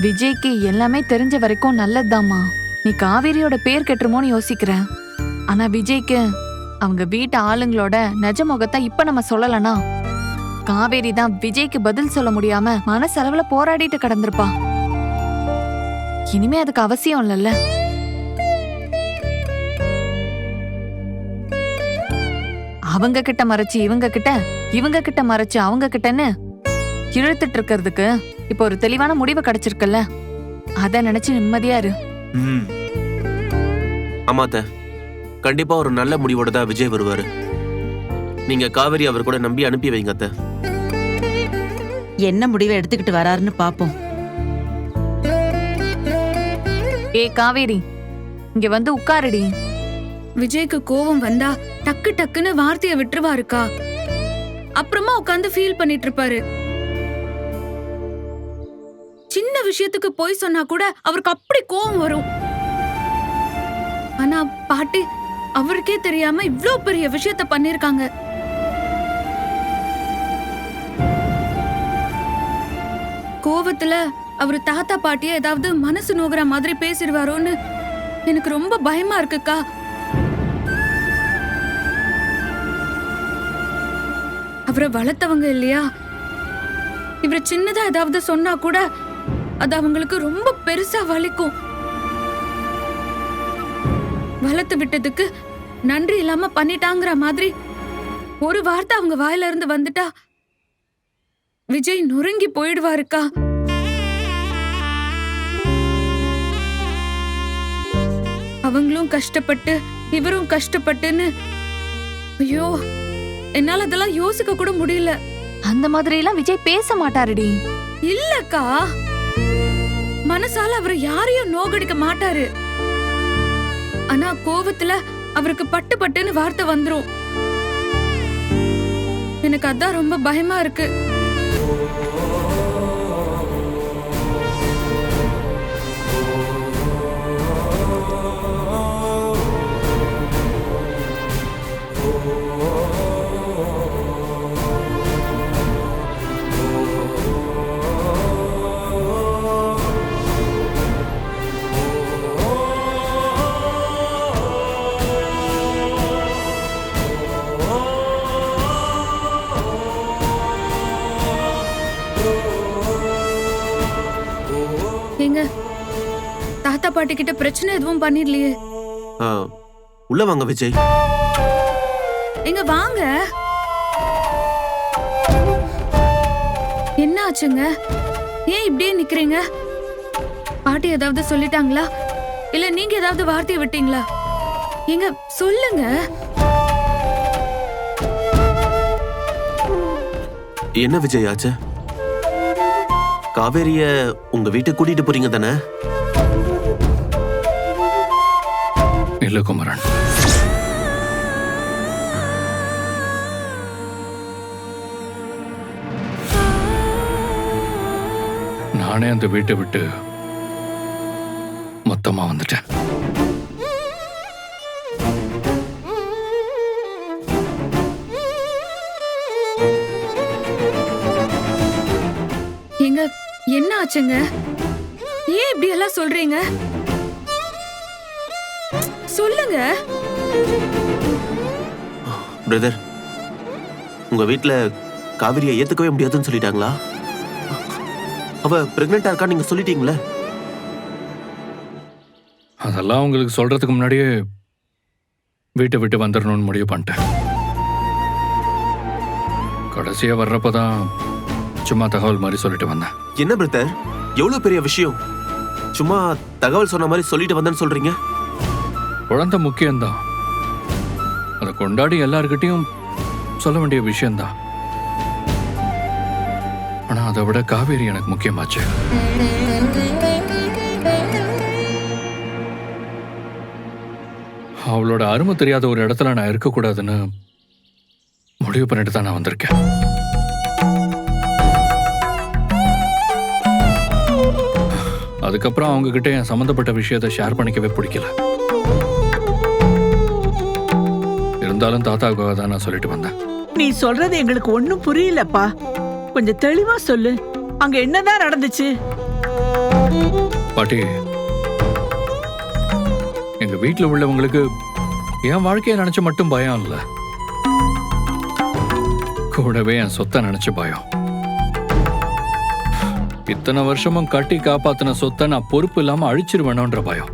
விஜய்க்கு எல்லாமே தெரிஞ்ச வரைக்கும் நல்லதுதாம்மா. நீ காவேரியோட பேர் கெட்டுருமோன்னு யோசிக்கிற. ஆனா விஜய்க்கு அவங்க வீட்டு ஆளுங்களோட நிஜ முகத்தை இப்ப நம்ம சொல்லலனா காவேரி தான் விஜய்க்கு பதில் சொல்ல முடியாம மனசளவுல போராடிட்டு கடந்திருப்பா. இனிமே அதுக்கு அவசியம் இல்லல்ல. அவங்க கிட்ட மறைச்சு இவங்க கிட்ட, இவங்க கிட்ட மறைச்சு அவங்க கிட்டன்னு இழுத்துட்டு இருக்கிறதுக்கு இப்ப ஒரு தெளிவான முடிவு கிடைச்சிருக்குல்ல. அத நினைச்சு நிம்மதியா இரு. ஆமாத்த, கண்டிப்பா ஒரு நல்ல முடிவோட தான் விஜய் வருவாரு. நீங்க காவேரி அவர் கூட நம்பி அனுப்பி வைங்க அத்த. என்ன முடிவை எடுத்துக்கிட்டு வராருன்னு பாப்போம். ஏ காவேரி, இங்க வந்து உட்காருடி. விஜய்க்கு கோவம் வந்தா டக்கு டக்குன்னு வார்த்தைய விட்டுருவாருக்கா. அப்புறமா உட்காந்து ஃபீல் பண்ணிட்டு இருப்பாரு. சின்ன விஷயத்துக்கு போய் சொன்னா கூட அவருக்கு அப்படி கோவம் வரும். ஆனா பாட்டி அவருக்கே தெரியாம இவ்ளோ பெரிய விஷயத்த பண்ணிருக்காங்க. கோவத்துல அவரு தாத்தா பாட்டிய ஏதாவது மனசு நோகுற மாதிரி பேசிடுவாரோன்னு எனக்கு ரொம்ப பயமா இருக்குக்கா. அவரை வளர்த்தவங்க இல்லையா, இவர் சின்னதா ஏதாவது சொன்னா கூட அது அவங்களுக்கு ரொம்ப பெருசா வலிக்கும். வளர்த்து விட்டதுக்கு நன்றி இல்லாம பண்ணிட்டாங்கிற மாதிரி ஒரு வார்த்தை அவங்க வாயில இருந்து வந்துட்டா விஜய் நொறுங்கி போயிடுவாருக்கா. அவங்களும் கஷ்டப்பட்டு இவரும் கஷ்டப்பட்டுன்னு ஐயோ, என்னால அதெல்லாம் யோசிக்க கூட முடியல. அந்த மாதிரி எல்லாம் விஜய் பேச மாட்டாருடி. இல்லக்கா, மனசால அவர் யாரையும் நோகடிக்க மாட்டாரு. ஆனா கோவத்துல அவருக்கு பட்டு பட்டுன்னு வார்த்தை வந்துரும். எனக்கு அதான் ரொம்ப பயமா இருக்கு. எங்க தாத்தா பாட்டி கிட்ட பிரச்சனை எதுவும் பண்ணிடலையே? உள்ள வாங்க விஜய். எங்க வாங்க. என்ன ஆச்சுங்க? ஏன் இப்படியே நிக்கிறீங்க? பாட்டி ஏதாவது சொல்லிட்டாங்களா? இல்ல நீங்க ஏதாவது வார்த்தையை விட்டீங்களா? எங்க சொல்லுங்க. என்ன விஜய் ஆச்சு? காவேரிய உங்க வீட்டுக்கு கூட்டிட்டு போறீங்க தானே? இல்ல குமரன், நானே அந்த வீட்டை விட்டு மொத்தமா வந்துட்டேன். எங்க என்ன ஆச்சுங்க? ஏன் இப்படி எல்லாம் சொல்றீங்க? சொல்லுங்க. பிரதர், உங்க வீட்ல காவேரியை ஏத்துக்கவே முடியாதுன்னு சொல்லிட்டாங்களா? அவ பிரெக்னெண்டா இருக்கா நீங்க சொல்லிட்டீங்களே? அதெல்லாம் உங்களுக்கு சொல்றதுக்கு முன்னாடியே வீட்டை விட்டு வந்துடணும்னு முடிவு பண்ணிட்டேன். கடைசியா வர்றப்பதான் சும்மா தகவல் மாதிரி சொல்லிட்டு வந்தேன். என்ன பிரதர், எவ்வளவு பெரிய விஷயம், சும்மா தகவல் சொன்ன மாதிரி சொல்லிட்டு வந்தேன்னு சொல்றீங்க? குழந்தை முக்கியம்தான், அதை கொண்டாடி எல்லார்கிட்டையும் சொல்ல வேண்டிய விஷயம்தான். ஆனா அதை விட காவேரி எனக்கு முக்கியமாச்சு. அவளோட அருமை தெரியாத ஒரு இடத்துல நான் இருக்கக்கூடாதுன்னு முடிவு பண்ணிட்டு தான் நான் வந்திருக்கேன். அதுக்கப்புறம் அவங்க கிட்ட என் சம்பந்தப்பட்ட விஷயத்தை ஷேர் பண்ணிக்கவே பிடிக்கல. இருந்தாலும் தாத்தாவுக்காக தான் நான் சொல்லிட்டு வந்தேன். நீ சொல்றது எங்களுக்கு ஒண்ணும் புரியலப்பா, கொஞ்சம் தெளிவா சொல்லு. அங்க என்னதான் நடந்துச்சு? பாட்டி, எங்க வீட்டுல உள்ளவங்களுக்கு என் வாழ்க்கையை நினைச்சு மட்டும் பயம் இல்ல, கூடவே என் சொத்தை நினைச்சு பயம். இத்தனை வருஷமும் கட்டி காப்பாத்தின சொத்தை நான் பொறுப்பு இல்லாம அழிச்சிருவேணும்ன்ற பயம்.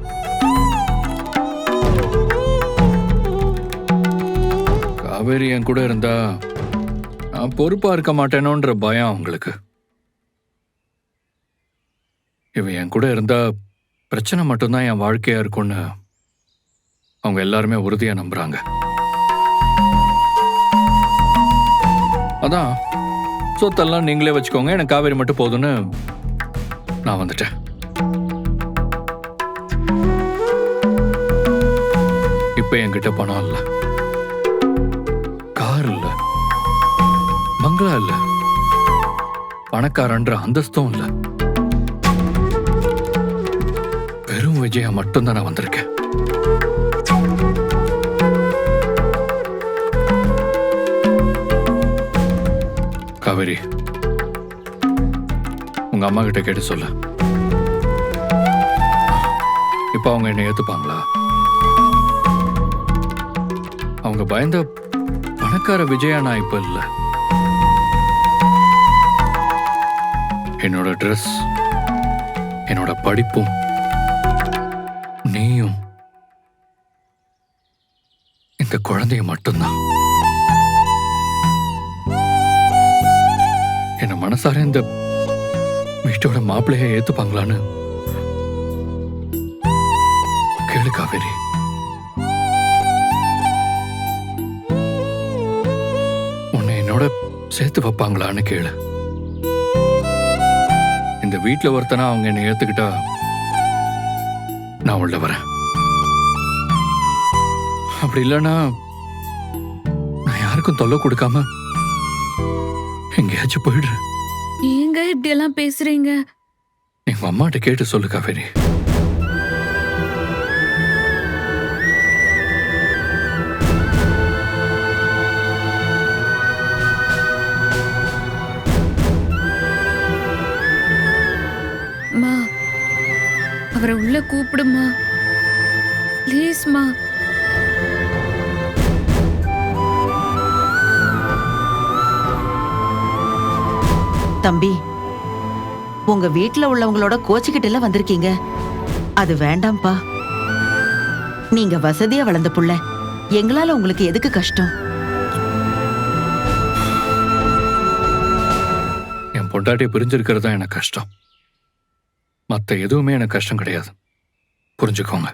காவேரி என் கூட இருந்தா நான் பொறுப்பா இருக்க மாட்டேனோன்ற பயம் அவங்களுக்கு. இவன் என் கூட இருந்தா பிரச்சனை மட்டும்தான் என் வாழ்க்கையா இருக்கும்னு அவங்க எல்லாருமே உறுதியா நம்புறாங்க. அதான் சொத்தெல்லாம் நீங்களே வச்சுக்கோங்க, எனக்கு காவேரி மட்டும் போதும்னு நான் வந்துட்டேன். இப்ப என்கிட்ட பணம் இல்ல, கார் இல்ல, பங்களா இல்ல, பணக்காரன்ற அந்தஸ்தும் இல்ல. வெறும் விஜயா மட்டும்தான் நான் வந்திருக்கேன். காவேரி, உங்க அம்மா கிட்ட கேட்டு சொல்ல. இப்ப அவங்க என்னை ஏத்துப்பாங்களா? அவங்க பயந்த பணக்கார விஜயா நான் இப்ப இல்ல. என்னோட ட்ரெஸ், என்னோட படிப்பும், நீயும், இந்த குழந்தைய மட்டும்தான். என்ன மனசார இந்த வீட்டோட மாப்பிள்ளைய ஏத்துப்பாங்களான்னு கேளு காவேரி. உன்னை என்னோட சேர்த்து வைப்பாங்களான்னு கேளு. இந்த வீட்டுல ஒருத்தனா அவங்க என்னை ஏத்துக்கிட்டா நான் உள்ள வரேன். அப்படி இல்லைன்னா நான் யாருக்கும் தொல்லை கொடுக்காம எங்கேயாச்சும் போயிடுறேன். ஏங்க இப்படி எல்லாம் பேசுறீங்க? எங்க அம்மாட்ட கேட்டு சொல்லு காவேரி. அம்மா, அவரை உள்ள கூப்பிடுமா ப்ளீஸ்மா. தம்பி, உங்க வீட்ல உள்ளவங்களோட கோச்சிக்கிட்டு வந்திருக்கீங்க. அது வேண்டாம்ப்பா. நீங்க வசதியா வளர்ந்த புள்ள, எங்களால உங்களுக்கு எதுக்கு கஷ்டம்? என் பொண்டாட்டியை பிரிஞ்சிருக்கிறது தான் எனக்கு கஷ்டம். மத்த எதுவுமே எனக்கு கஷ்டம் கிடையாது, புரிஞ்சுக்கோங்க.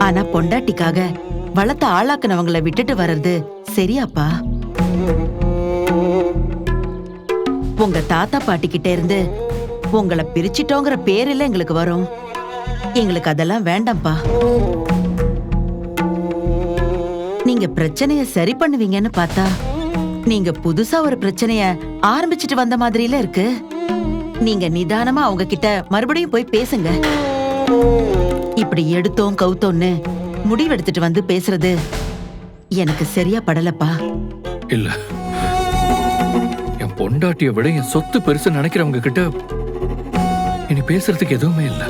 ஆனா பொண்டாட்டிக்காக வளர்த்த ஆளாக்குனவங்களை விட்டுட்டு வர்றது சரியாப்பா? உங்க தாத்தா பாட்டி கிட்ட இருந்து உங்களை பிரிச்சிட்டோங்கிற பேரில் எங்களுக்கு வரும். எங்களுக்கு அதெல்லாம் வேண்டாம்ப்பா. நீங்க பிரச்சனைய சரி பண்ணுவீங்கன்னு பார்த்தா நீங்க புதுசா ஒரு பிரச்சனைய ஆரம்பிச்சிட்டு வந்த மாதிரில இருக்கு. நீங்க நிதானமா அவங்க கிட்ட மறுபடியும் போய் பேசுங்க. இப்படி எடுத்தோம் கவுத்தோன்னு முடிவெடுத்துட்டு வந்து பேசுறது எனக்கு சரியா படலப்பா. இல்ல, என் பொண்டாட்டியை விட என் சொத்து பெருசு நினைக்கிறவங்க கிட்ட இனி பேசுறதுக்கு எதுவுமே இல்லை.